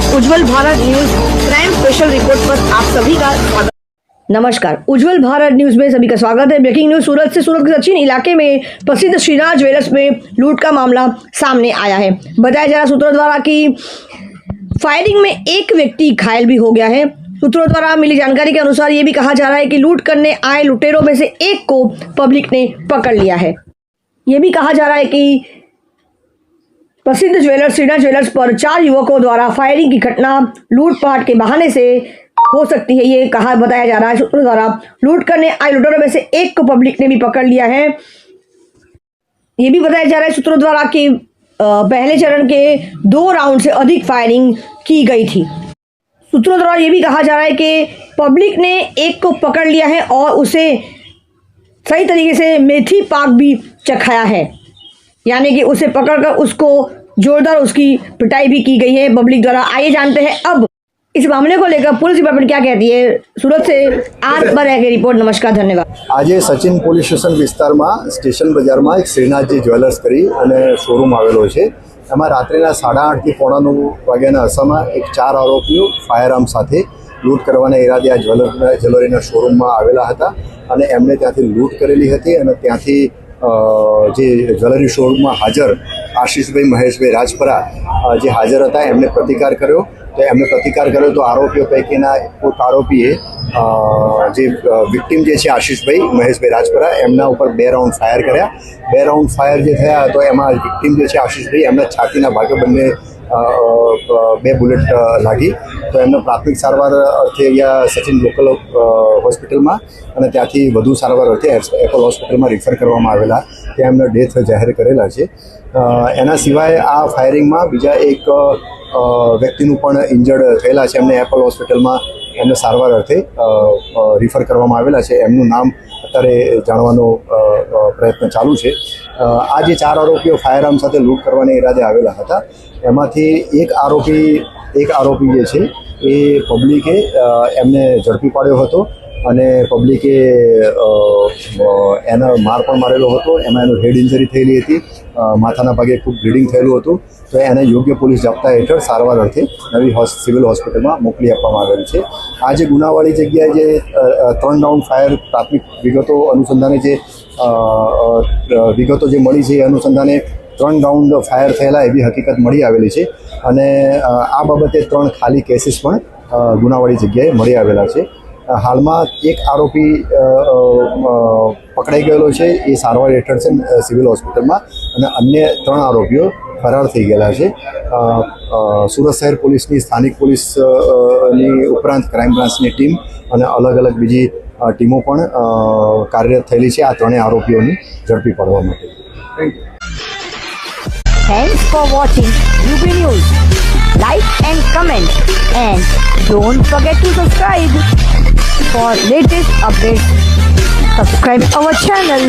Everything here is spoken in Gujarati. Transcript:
उज्जवल Bharat news crime special report पर आप सभी का स्वागत। नमस्कार, उज्जवल भारत न्यूज में सभी का स्वागत है। ब्रेकिंग न्यूज सूरत से। सूरत के दक्षिण इलाके में प्रसिद्ध श्रीनाथ ज्वेलर्स में लूट का मामला सामने आया है। बताया जा रहा सूत्रों द्वारा कि फायरिंग में एक व्यक्ति घायल भी हो गया है। सूत्रों द्वारा मिली जानकारी के अनुसार ये भी कहा जा रहा है कि लूट करने आए लुटेरों में से एक को पब्लिक ने पकड़ लिया है। ये भी कहा जा रहा है कि प्रसिद्ध ज्वेलर्स श्रीनाथ ज्वेलर्स पर 4 युवकों द्वारा फायरिंग की घटना लूटपाट के बहाने से हो सकती है। ये बताया जा रहा है सूत्रों द्वारा। लूट करने आए लुटेरों में से एक को पब्लिक ने भी पकड़ लिया है। ये भी बताया जा रहा है सूत्रों द्वारा कि पहले चरण के 2 राउंड से अधिक फायरिंग की गई थी। सूत्रों द्वारा ये भी कहा जा रहा है कि पब्लिक ने एक को पकड़ लिया है और उसे सही तरीके से मेथी पाक भी चखाया है, यानी कि उसे पकड़कर उसको जोरदार उसकी पिटाई भी की गई है पब्लिक द्वारा। आइए जानते हैं अब इस मामले को लेकर पुलिस डिपार्टमेंट क्या कहती है। सूरत से आर पर है रिपोर्ट। नमस्कार, धन्यवाद। आज सचिन पोलीस स्टेशन विस्तार में स्टेशन बजार में एक श्रीनाथजी ज्वेलर्स करी अने शोरूम आवेलो छे। एमां रात्रिना 8:30 થી 9:45 વાગ્યાના અરસામાં એક 4 આરોપીઓ ફાયરઆર્મ સાથે લૂંટ કરવાના ઈરાદે આ જ્વેલરીના શોરૂમમાં આવેલા હતા અને એમણે ત્યાંથી લૂંટ કરેલી હતી અને ત્યાંથી જે જ્વેલરી શોરૂમમાં હાજર આશીષભાઈ મહેશભાઈ રાજપરા જે હાજર હતા એમને પ્રતિકાર કર્યો। તો એમને પ્રતિકાર કર્યો તો આરોપીઓ પૈકીના એક આરોપીએ જે વિક્ટિમ જે છે આશીષભાઈ મહેશભાઈ રાજપરા એમના ઉપર 2 રાઉન્ડ ફાયર કર્યા। 2 રાઉન્ડ ફાયર જે થયા તો એમાં વિક્ટિમ જે છે આશીષભાઈ એમના છાતીના ભાગે બંને 2 બુલેટ લાગી। તો એમને પ્રાથમિક સારવાર અર્થે અહીંયા સચિન લોકલ હોસ્પિટલમાં અને ત્યાંથી વધુ સારવાર અર્થે એપોલો હોસ્પિટલમાં રિફર કરવામાં આવેલા, ત્યાં એમના ડેથ જાહેર કરેલા છે। એના સિવાય આ ફાયરિંગમાં બીજા એક વ્યક્તિનું પણ ઇન્જર્ડ થયેલા છે, એમને એપોલો હોસ્પિટલમાં એમને સારવાર અર્થે રિફર કરવામાં આવેલા છે। એમનું નામ અત્યારે જાણવાનો પ્રયત્ન ચાલુ છે। આ જે 4 આરોપીઓ ફાયરઆર્મ સાથે લૂંટ કરવાના ઈરાદે આવેલા હતા એમાંથી એક આરોપી જે છે એ પબ્લિકે એમને ઝડપી પાડ્યો હતો અને પબ્લિકે એને માર પણ મારેલો હતો। એમાં એનું હેડ ઇન્જરી થયેલી હતી, માથાના ભાગે ખૂબ બ્લીડિંગ થયેલું હતું। તો એને યોગ્ય પોલીસ જાપ્તા હેઠળ સારવાર અર્થે નવી સિવિલ હોસ્પિટલમાં મોકલી આપવામાં આવેલ છે। આ જે ગુનાવાળી જગ્યાએ જે 3 રાઉન્ડ ફાયર પ્રાથમિક વિગતો અનુસંધાને જે વિગતો જે મળી છે એ અનુસંધાને 3 રાઉન્ડ ફાયર થયેલા એવી હકીકત મળી આવેલી છે અને આ બાબતે 3 ખાલી કેસીસ પણ ગુનાવાળી જગ્યાએ મળી આવેલા છે। હાલમાં એક આરોપી પકડાઈ ગયેલો છે, એ સારવાર હેઠળ છે સિવિલ હોસ્પિટલમાં અને અન્ય 3 આરોપીઓ ફરાર થઈ ગયેલા છે। સુરત શહેર પોલીસની સ્થાનિક પોલીસની ઉપરાંત ક્રાઇમ બ્રાન્ચની ટીમ અને અલગ અલગ બીજી ટીમો પણ કાર્યરત થયેલી છે આ 3 આરોપીઓની ઝડપી પાડવા માટે। Thanks for watching UB News. Like and comment and don't forget to subscribe for latest updates. Subscribe our channel.